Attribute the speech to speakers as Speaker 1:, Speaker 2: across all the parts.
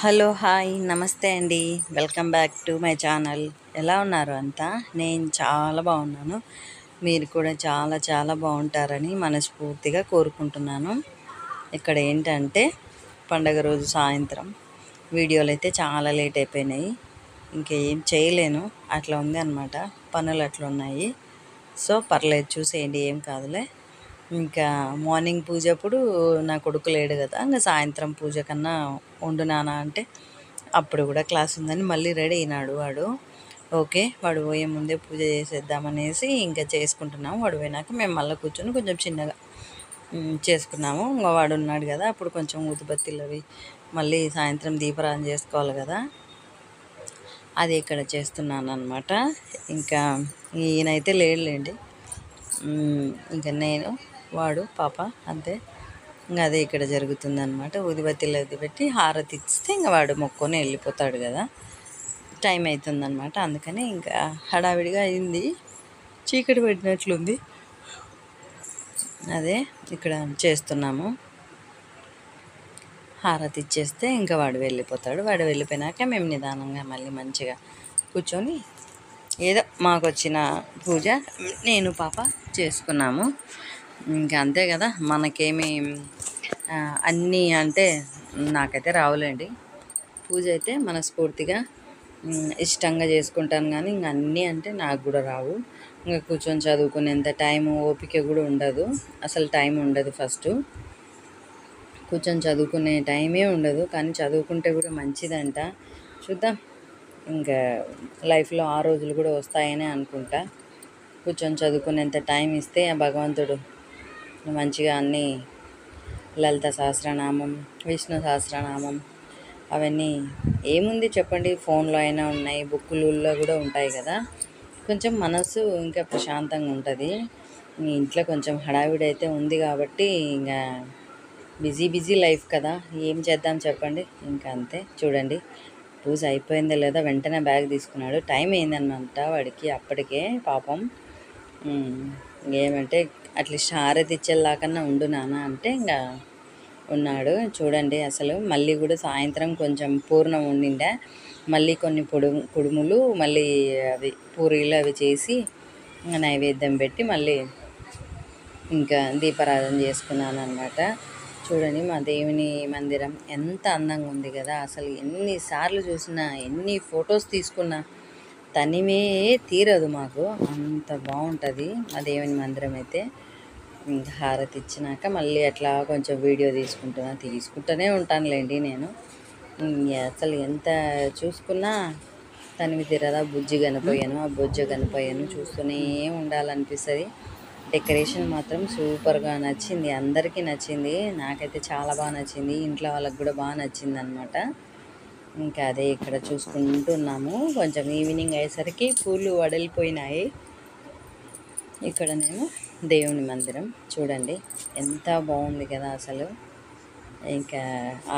Speaker 1: Hello hi నమస్తే అండి. Welcome back to my channel. ఎలా ఉన్నారు అంతా? నేను చాలా బాగున్నాను. మీరు కూడా చాలా చాలా బాగుంటారని మనస్ఫూర్తిగా కోరుకుంటున్నాను. ఇక్కడ ఏంటంటే పండగ రోజు సాయంత్రం వీడియోలు అయితే చాలా లేట్ అయిపోయినాయి. ఇంకేం చేయలేను, అట్లా ఉంది అనమాట. పనులు అట్లా ఉన్నాయి. సో పర్లేదు, చూసేయండి, ఏం కాదులే. ఇంకా మార్నింగ్ పూజ అప్పుడు నా కొడుకు లేడు కదా, ఇంకా సాయంత్రం పూజ కన్నా ఉండు నాన్న అంటే అప్పుడు కూడా క్లాస్ ఉందని మళ్ళీ రెడీ అయినాడు వాడు. ఓకే, వాడు పోయే ముందే పూజ చేసేద్దామనేసి ఇంకా చేసుకుంటున్నాము. వాడు పోయినాక మేము మళ్ళీ కూర్చొని కొంచెం చిన్నగా చేసుకున్నాము. ఇంకా వాడు ఉన్నాడు కదా, అప్పుడు కొంచెం ఊదుబత్తీలు అవి మళ్ళీ సాయంత్రం దీపారాధన చేసుకోవాలి కదా, అది ఇక్కడ చేస్తున్నాను అనమాట. ఇంకా ఈయనైతే లేడులేండి. ఇంకా నేను, వాడు, పాప, అంతే. ఇంకా అదే ఇక్కడ జరుగుతుందన్నమాట. ఊదిబత్తీలు అది పెట్టి హారతి ఇస్తే ఇంకా వాడు మొక్కొని వెళ్ళిపోతాడు కదా, టైం అవుతుందన్నమాట. అందుకని ఇంకా హడావిడిగా అయింది, చీకటి పడినట్లుంది. అదే ఇక్కడ చేస్తున్నాము. హారతి ఇచ్చేస్తే ఇంకా వాడు వెళ్ళిపోతాడు. వాడు వెళ్ళిపోయినాక మేము నిదానంగా మళ్ళీ మంచిగా కూర్చొని ఏదో మాకు వచ్చిన పూజ నేను పాప చేసుకున్నాము. ఇంకా అంతే కదా, మనకేమి అన్నీ అంటే నాకైతే రావులేండి. పూజ అయితే మనస్ఫూర్తిగా ఇష్టంగా చేసుకుంటాను, కానీ ఇంక అన్నీ అంటే నాకు కూడా రావు. ఇంకా కూర్చొని చదువుకునేంత టైము ఓపిక కూడా ఉండదు, అసలు టైం ఉండదు. ఫస్ట్ కూర్చొని చదువుకునే టైమే ఉండదు, కానీ చదువుకుంటే కూడా మంచిదంట. చూద్దాం, ఇంకా లైఫ్లో ఆ రోజులు కూడా వస్తాయని అనుకుంటా. కూర్చొని చదువుకునేంత టైం ఇస్తే ఆ భగవంతుడు మంచిగా అన్నీ లలిత సహస్రనామం, విష్ణు సహస్రనామం, అవన్నీ ఏముంది చెప్పండి, ఫోన్లో అయినా ఉన్నాయి, బుక్కులలో కూడా ఉంటాయి కదా. కొంచెం మనసు ఇంకా ప్రశాంతంగా ఉంటుంది. ఇంట్లో కొంచెం హడావిడి అయితే ఉంది కాబట్టి ఇంకా బిజీ లైఫ్ కదా, ఏం చేద్దాం చెప్పండి. ఇంకా అంతే. చూడండి, పూజ అయిపోయిందో లేదా వెంటనే బ్యాగ్ తీసుకున్నాడు. టైం అయిందనమాట వాడికి అప్పటికే, పాపం. ఏమంటే అట్లీస్ట్ హారతి ఇచ్చేలాకన్నా ఉండు నాన్న అంటే ఇంకా ఉన్నాడు. చూడండి, అసలు మళ్ళీ కూడా సాయంత్రం కొంచెం పూర్ణం ఉండిండే, మళ్ళీ కొన్ని కుడుములు, మళ్ళీ అవి పూరీలు అవి చేసి నైవేద్యం పెట్టి మళ్ళీ ఇంకా దీపారాధన చేసుకున్నాను అనమాట. చూడండి, మా దేవుని మందిరం ఎంత అందంగా ఉంది కదా. అసలు ఎన్నిసార్లు చూసినా, ఎన్ని ఫొటోస్ తీసుకున్నా తనివే తీరదు మాకు, అంత బాగుంటుంది మా దేవుని మందిరం అయితే. ఇంకా హారతి ఇచ్చినాక మళ్ళీ అట్లా కొంచెం వీడియో తీసుకుంటూనే ఉంటానులేండి నేను. అసలు ఎంత చూసుకున్నా తనివి తీరదా. బుజ్జి కనిపోయాను, ఆ బుజ్జ కనిపోయాను, చూస్తూనే ఉండాలనిపిస్తుంది. డెకరేషన్ మాత్రం సూపర్గా నచ్చింది, అందరికీ నచ్చింది. నాకైతే చాలా బాగా నచ్చింది, ఇంట్లో వాళ్ళకి కూడా బాగా నచ్చింది అనమాట. ఇంకా అదే ఇక్కడ చూసుకుంటున్నాము. కొంచెం ఈవినింగ్ అయ్యేసరికి పూలు వడలిపోయినాయి. ఇక్కడ నేను దేవుని మందిరం చూడండి, ఎంత బాగుంది కదా అసలు. ఇంకా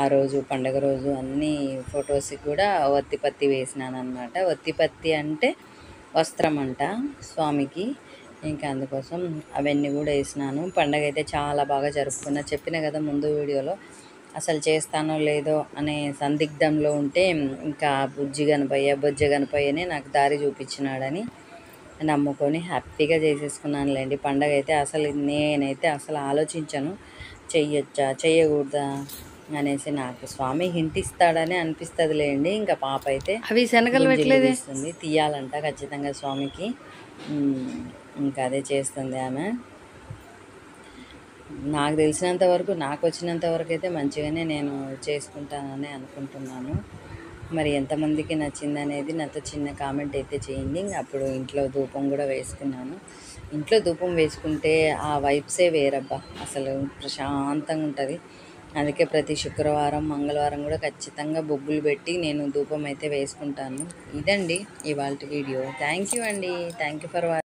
Speaker 1: ఆ రోజు పండగ రోజు అన్ని ఫొటోస్కి కూడా ఒత్తిపత్తి వేసినాను అనమాట. ఒత్తిపత్తి అంటే వస్త్రం అంట స్వామికి, ఇంకా అందుకోసం అవన్నీ కూడా వేసినాను. పండగ అయితే చాలా బాగా జరుపుకున్నా. చెప్పిన కదా ముందు వీడియోలో, అసలు చేస్తానో లేదో అనే సందిగ్ధంలో ఉంటే ఇంకా బొజ్జ గణపయ్యనే నాకు దారి చూపించినాడని నమ్ముకొని హ్యాపీగా చేసేసుకున్నానులేండి. పండగ అయితే నేనైతే అసలు ఆలోచించను, చెయ్యొచ్చా చెయ్యకూడదా అనేసి. నాకు స్వామి హింట్ ఇస్తాడని అనిపిస్తుంది లేండి. ఇంకా పాప అయితే అవి శనగలు పెట్టలేదేస్తుంది, తీయాలంట ఖచ్చితంగా స్వామికి. ఇంకా అదే చేస్తుంది ఆమె. నాకు తెలిసినంత వరకు, నాకు వచ్చినంత వరకు అయితే మంచిగానే నేను చేసుకుంటానని అనుకుంటున్నాను. మరి ఎంతమందికి నచ్చింది అనేది నాతో చిన్న కామెంట్ అయితే చేయండి. అప్పుడు ఇంట్లో ధూపం కూడా వేసుకున్నాను. ఇంట్లో ధూపం వేసుకుంటే ఆ వైబ్సే వేరబ్బా, అసలు ప్రశాంతంగా ఉంటుంది. అందుకే ప్రతి శుక్రవారం, మంగళవారం కూడా ఖచ్చితంగా బొగ్గులు పెట్టి నేను ధూపం అయితే వేసుకుంటాను. ఇదండి ఇవాళ వీడియో. థ్యాంక్ యూ అండి, థ్యాంక్ యూ ఫర్ వాచింగ్.